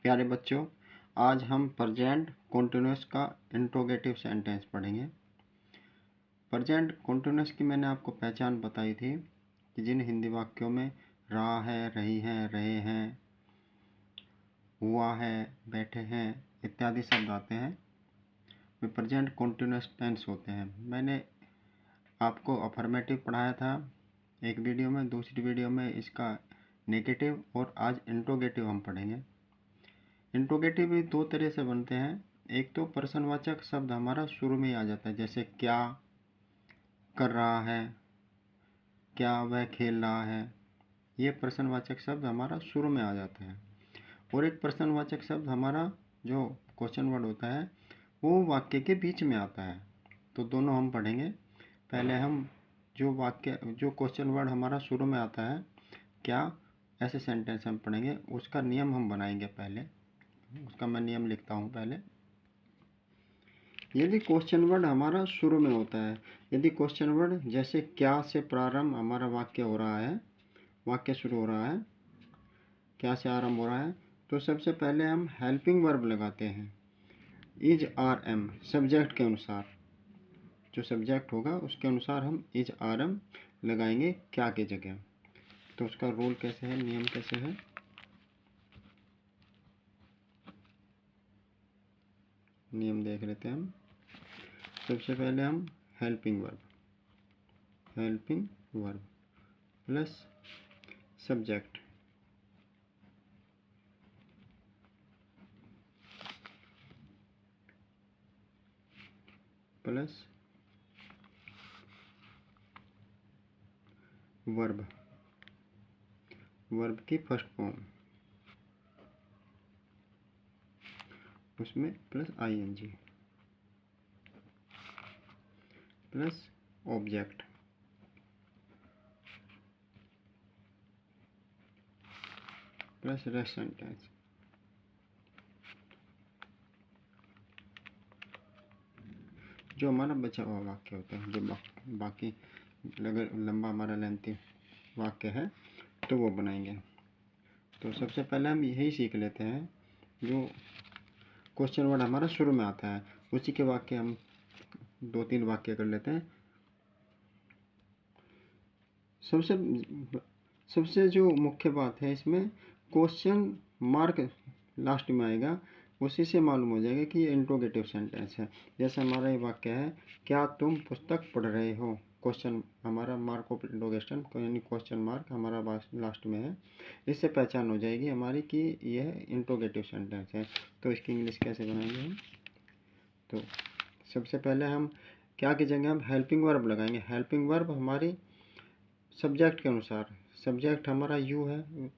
प्यारे बच्चों, आज हम प्रेजेंट कंटीन्यूअस का इंट्रोगेटिव सेंटेंस पढ़ेंगे। प्रेजेंट कंटीन्यूअस की मैंने आपको पहचान बताई थी कि जिन हिंदी वाक्यों में रहा है, रही है, रहे हैं, हुआ है, बैठे हैं इत्यादि शब्द आते हैं, वे प्रेजेंट कंटीन्यूअस टेंस होते हैं। मैंने आपको अफर्मेटिव पढ़ाया था एक वीडियो में, दूसरी वीडियो में इसका नेगेटिव, और आज इंट्रोगेटिव हम पढ़ेंगे। इंट्रोगेटिव भी दो तरह से बनते हैं। एक तो प्रश्नवाचक शब्द हमारा शुरू में ही आ जाता है, जैसे क्या कर रहा है, क्या वह खेल रहा है, ये प्रश्नवाचक शब्द हमारा शुरू में आ जाता है। और एक प्रश्नवाचक शब्द हमारा जो क्वेश्चन वर्ड होता है वो वाक्य के बीच में आता है। तो दोनों हम पढ़ेंगे। पहले हम जो क्वेश्चन वर्ड हमारा शुरू में आता है, क्या, ऐसे सेंटेंस हम पढ़ेंगे, उसका नियम हम बनाएंगे। पहले उसका मैं नियम लिखता हूँ। पहले यदि क्वेश्चन वर्ड हमारा शुरू में होता है, यदि क्वेश्चन वर्ड जैसे क्या से प्रारंभ हमारा वाक्य हो रहा है, वाक्य शुरू हो रहा है, क्या से आरंभ हो रहा है, तो सबसे पहले हम हेल्पिंग वर्ब लगाते हैं। इज आर एम सब्जेक्ट के अनुसार, जो सब्जेक्ट होगा उसके अनुसार हम इज आर एम लगाएंगे क्या की जगह। तो उसका रूल कैसे है, नियम कैसे है, नियम देख लेते हैं हम। सबसे पहले हम helping verb plus subject plus verb की फर्स्ट फॉर्म, उसमें plus ING plus object plus rest sentence. जो हमारा बचा हुआ वाक्य होता है, जो बाकी अगर लंबा हमारा लेंथी वाक्य है तो वो बनाएंगे। तो सबसे पहले हम यही सीख लेते हैं, जो क्वेश्चन वर्ड हमारा शुरू में आता है उसी के वाक्य हम 2-3 वाक्य कर लेते हैं। सबसे जो मुख्य बात है इसमें, क्वेश्चन मार्क लास्ट में आएगा, उसी से मालूम हो जाएगा कि ये इंट्रोगेटिव सेंटेंस है। जैसे हमारा ये वाक्य है, क्या तुम पुस्तक पढ़ रहे हो, क्वेश्चन हमारा मार्क ऑफ इंट्रोगेशन यानी क्वेश्चन मार्क हमारा लास्ट में है। इससे पहचान हो जाएगी हमारी कि यह इंट्रोगेटिव सेंटेंस है। तो इसकी इंग्लिश कैसे बनाएंगे हम? तो सबसे पहले हम क्या की जगह हम हेल्पिंग वर्ब लगाएंगे। हेल्पिंग वर्ब हमारी सब्जेक्ट के अनुसार, सब्जेक्ट हमारा यू है,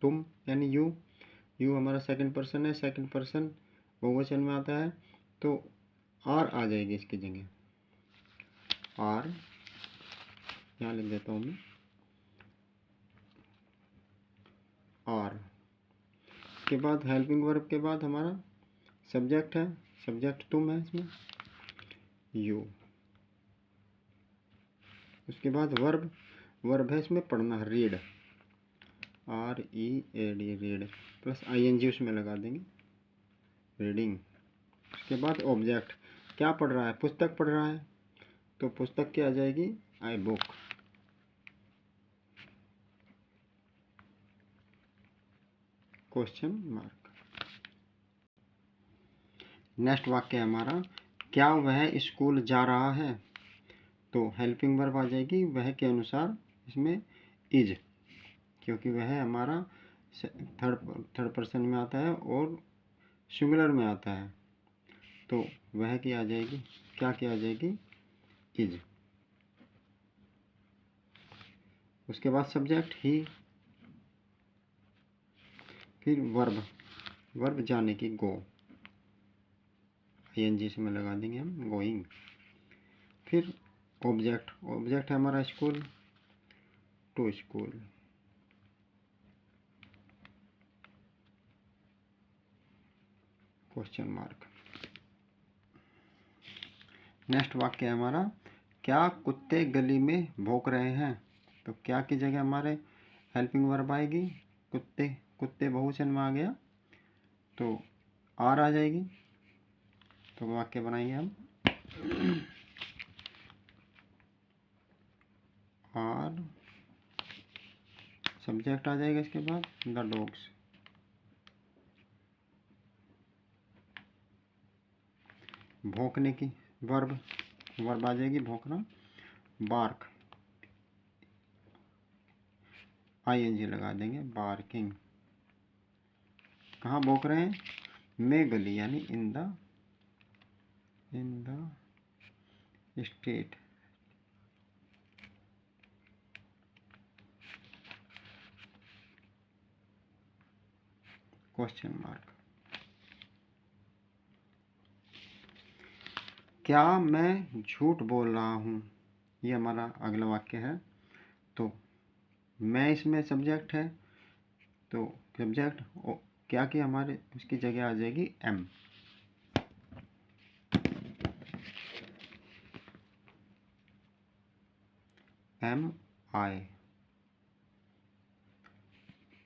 तुम यानी यू हमारा सेकंड पर्सन है, सेकंड पर्सन बहुवचन में आता है, तो आर आ जाएगी इसकी जगह। आर यहाँ लिख देता हूँ मैं, आर के बाद हेल्पिंग वर्ब के बाद हमारा सब्जेक्ट है, सब्जेक्ट तुम है इसमें, यू। उसके बाद वर्ब है इसमें पढ़ना, read, READ read, plus ING उसमें लगा देंगे, रीडिंग। उसके बाद ऑब्जेक्ट, क्या पढ़ रहा है, पुस्तक पढ़ रहा है, तो पुस्तक क्या आ जाएगी, I book. Question mark. Next वाक्य हमारा, क्या वह स्कूल जा रहा है, तो हेल्पिंग वर्ब आ जाएगी वह के अनुसार, इसमें इज, क्योंकि वह हमारा थर्ड पर्सन में आता है और सिंगुलर में आता है, तो वह की आ जाएगी, क्या की आ जाएगी, इज। उसके बाद सब्जेक्ट ही, फिर वर्ब जाने की, गो, ING से में लगा देंगे हम, गोइंग। फिर ऑब्जेक्ट है हमारा school, to school. Question mark. Next वाक्य है हमारा, क्या कुत्ते गली में भौंक रहे हैं, तो क्या की जगह हमारे हेल्पिंग वर्ब आएगी, कुत्ते बहुवचन में आ गया, तो आर आ जाएगी। तो वाक्य बनाएंगे हम, आर सब्जेक्ट आ जाएगा, इसके बाद द डॉग्स। भौंकने की वर्ब आ जाएगी, भौंकना, बार्क, आईएनजी लगा देंगे, बार्किंग। कहाँ भौंक रहे हैं? में गली, यानी in the state. Question mark. क्या मैं झूठ बोल रहा हूँ? ये हमारा अगला वाक्य है। तो मैं इसमें सब्जेक्ट है, तो सब्जेक्ट क्या कि हमारे उसकी जगह आ जाएगी एम। एम आई।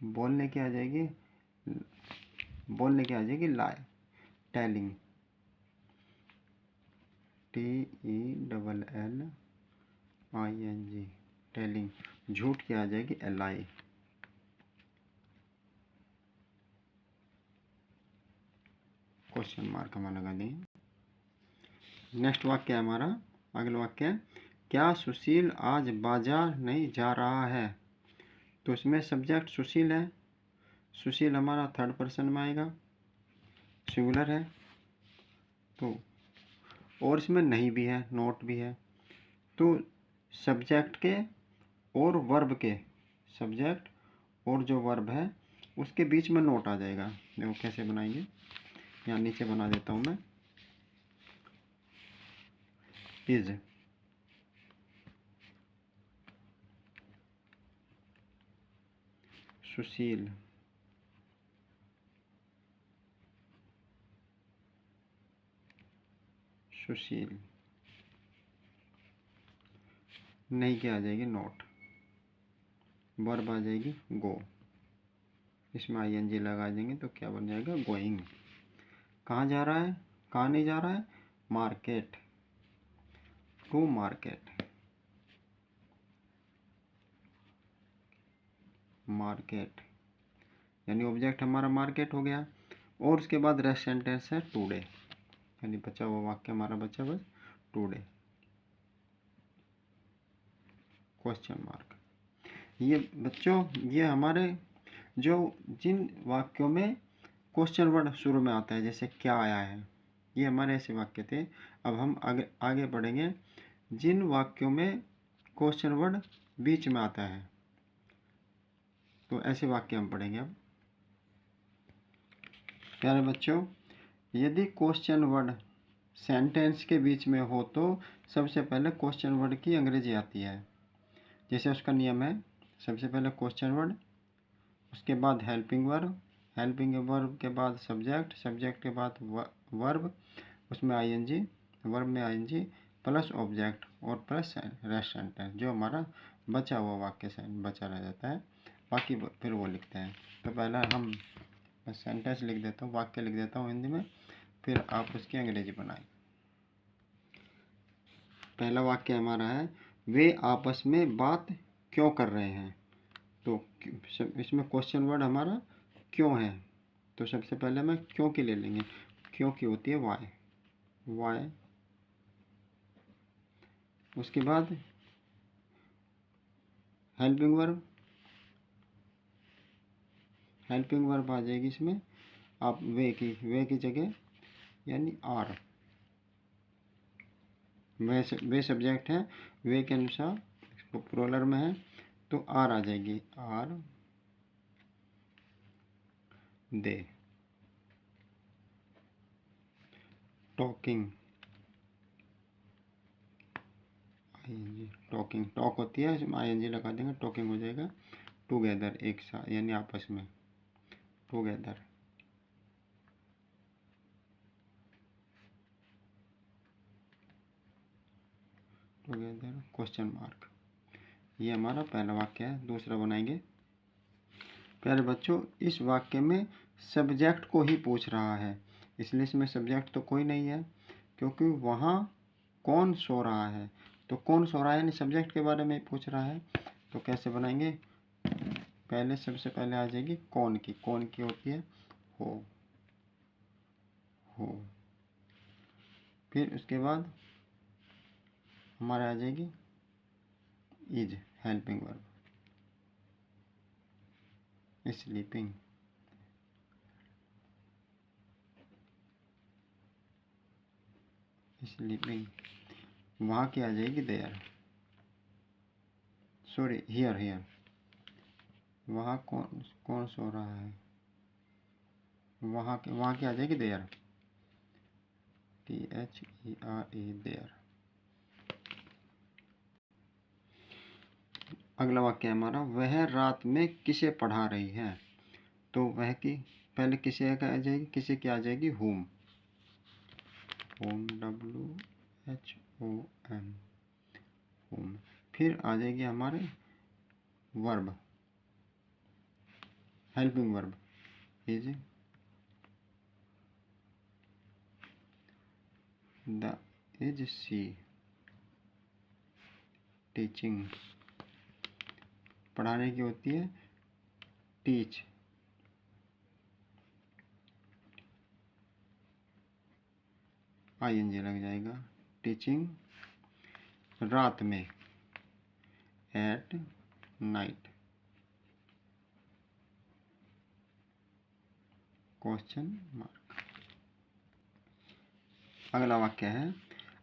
बोलने की आ जाएगी, लाई, टेलिंग, TELLING, टेलिंग। झूठ की आ जाएगी LI। क्वेश्चन मार्क हम लगा देंगे। नेक्स्ट वाक्य है हमारा, अगला वाक्य है, क्या सुशील आज बाजार नहीं जा रहा है? तो इसमें सब्जेक्ट सुशील है। सुशील हमारा थर्ड पर्सन में आएगा, सिंगुलर है। तो और इसमें नहीं भी है, नोट भी है। तो सब्जेक्ट के और वर्ब के, सब्जेक्ट और जो वर्ब है उसके बीच में नोट आ जाएगा। देखो कैसे बनाएंगे, यहाँ नीचे बना देता हूँ मैं, इज, सुशील नहीं क्या आ जाएगी, नोट। वर्ब आ जाएगी गो, इसमें आईएनजी लगा देंगे तो क्या बन जाएगा, गोइंग। कहाँ जा रहा है? कहाँ नहीं जा रहा है? मार्केट, टू मार्केट, मार्केट, यानी ऑब्जेक्ट हमारा मार्केट हो गया। और उसके बाद रेस्ट सेंटेंस है टुडे, यानी बचा हुआ वाक्य हमारा बचा बस टुडे। Question mark. ये बच्चों, ये हमारे जो जिन वाक्यों में क्वेश्चन वर्ड शुरू में आता है, जैसे क्या आया है, ये हमारे ऐसे वाक्य थे। अब हम आगे बढ़ेंगे जिन वाक्यों में क्वेश्चन वर्ड बीच में आता है, तो ऐसे वाक्य हम पढ़ेंगे। अब प्यारे बच्चों, यदि क्वेश्चन वर्ड सेंटेंस के बीच में हो तो सबसे पहले क्वेश्चन वर्ड की अंग्रेजी आती है। जैसे उसका नियम है, सबसे पहले क्वेश्चन वर्ड, उसके बाद हेल्पिंग वर्ब, हेल्पिंग वर्ब के बाद सब्जेक्ट, सब्जेक्ट के बाद वर्ब, उसमें आईएनजी, वर्ब में आईएनजी प्लस ऑब्जेक्ट और प्लस रेस्ट सेंटेंस। जो हमारा बचा हुआ वाक्य बचा रह जाता है, बाकी फिर वो लिखते हैं। तो पहला हम सेंटेंस लिख देता हूँ, वाक्य लिख देता हूँ हिंदी में, फिर आप उसकी अंग्रेजी बनाएं। पहला वाक्य हमारा है, वे आपस में बात क्यों कर रहे हैं? तो इसमें क्वेश्चन वर्ड हमारा क्यों है, तो सबसे पहले मैं क्यों की ले लेंगे। क्यों की होती है वाई, वाई। उसके बाद हेल्पिंग वर्ब, हेल्पिंग वर्ब आ जाएगी इसमें, आप वे की जगह यानी आर। वे सब्जेक्ट है, वे के अनुसार प्रोलर में है तो आर आ जाएगी, are they. Talking, ING, talking, talk होती है, इसमें आईएनजी लगा देंगे, टॉकिंग हो जाएगा। टुगेदर, एक साथ यानी आपस में, टुगेदर। Together question mark. ये हमारा पहला वाक्य है। दूसरा बनाएंगे। प्यारे बच्चों, इस वाक्य में सब्जेक्ट को ही पूछ रहा है, इसलिए इसमें सब्जेक्ट तो कोई नहीं है, क्योंकि वहाँ कौन सो रहा है, तो कौन सो रहा है यानी सब्जेक्ट के बारे में पूछ रहा है। तो कैसे बनाएंगे, पहले सबसे पहले आ जाएगी कौन की होती है हो, फिर उसके बाद हमारे आ जाएगी इज हेल्पिंग वर्ब, स्लीपिंग, वहाँ की आ जाएगी देयर, सॉरी हियर, वहाँ कौन सो रहा है, वहाँ की आ जाएगी देयर, THERE देयर। अगला वाक्य है हमारा, वह रात में किसे पढ़ा रही है। तो वह की पहले किसे का आ जाएगी, किसे की आ जाएगी होम, WHOM, होम। फिर आ जाएगी हमारे verb, helping verb, is she teaching, पढ़ाने की होती है टीच, ING लग जाएगा, टीचिंग रात में, एट नाइट, क्वेश्चन मार्क। अगला वाक्य है,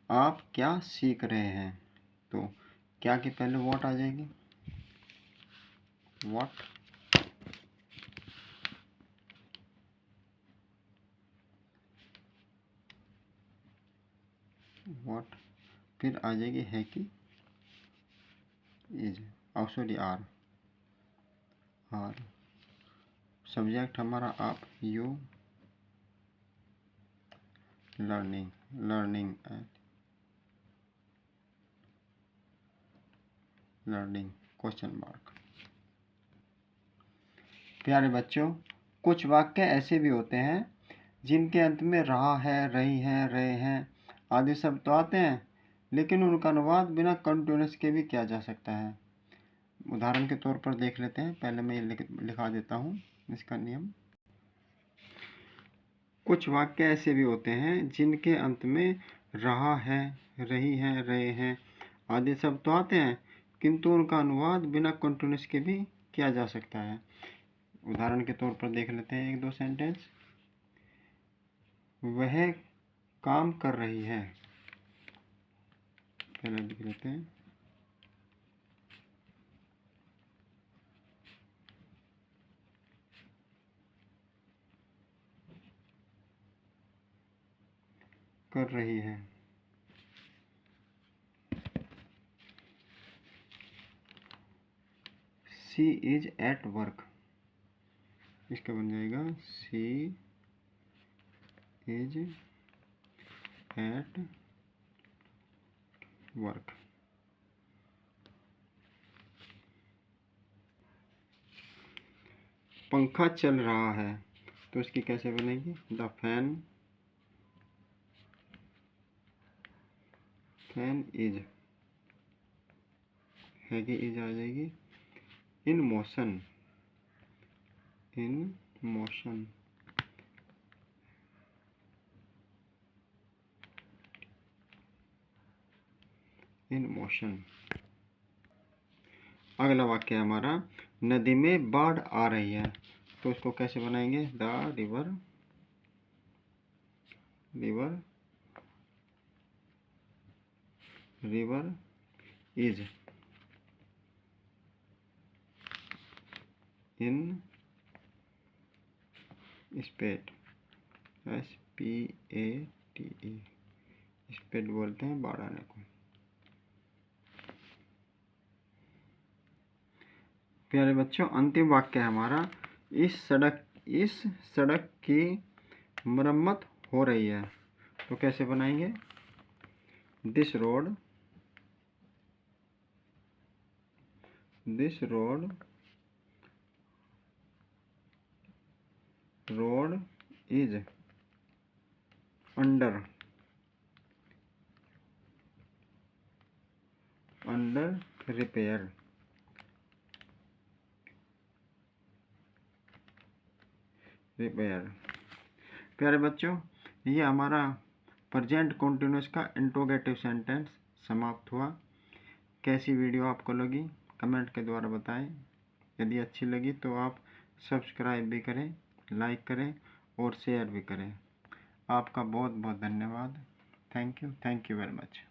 आप क्या सीख रहे हैं। तो क्या के पहले व्हाट आ जाएगी, व्हाट, फिर आ जाएगी है कि इज, सॉरी आर, सब्जेक्ट हमारा आप, यू लर्निंग क्वेश्चन मार्क। प्यारे बच्चों, कुछ वाक्य ऐसे भी होते हैं जिनके अंत में रहा है, रही है, रहे हैं आदि शब्द तो आते हैं, लेकिन उनका अनुवाद बिना कंटिन्यूअस के भी किया जा सकता है। उदाहरण के तौर पर देख लेते हैं, पहले मैं लिखा देता हूँ इसका नियम। कुछ वाक्य ऐसे भी होते हैं जिनके अंत में रहा है, रही है, रहे हैं आदि शब्द तो आते हैं, किंतु उनका अनुवाद बिना कंटिन्यूअस के भी किया जा सकता है। उदाहरण के तौर पर देख लेते हैं एक दो सेंटेंस। वह काम कर रही है, पहले लिख लेते हैं, कर रही है, शी इज एट वर्क, इसका बन जाएगा शी इज एट वर्क। पंखा चल रहा है, तो इसकी कैसे बनेगी, द फैन इज, है कि इज आ जाएगी, इन मोशन, इन मोशन। अगला वाक्य है हमारा, नदी में बाढ़ आ रही है, तो इसको कैसे बनाएंगे, the river is in स्पेट, SPATE, स्पेट बोलते हैं बाढ़ आने को। प्यारे बच्चों, अंतिम वाक्य है हमारा, इस सड़क की मरम्मत हो रही है, तो कैसे बनाएंगे, this road road is under repair. प्यारे बच्चों, ये हमारा प्रेजेंट कंटिन्यूअस का इंट्रोगेटिव सेंटेंस समाप्त हुआ। कैसी वीडियो आपको लगी कमेंट के द्वारा बताएं। यदि अच्छी लगी तो आप सब्सक्राइब भी करें, लाइक करें और शेयर भी करें। आपका बहुत बहुत धन्यवाद। Thank you very much.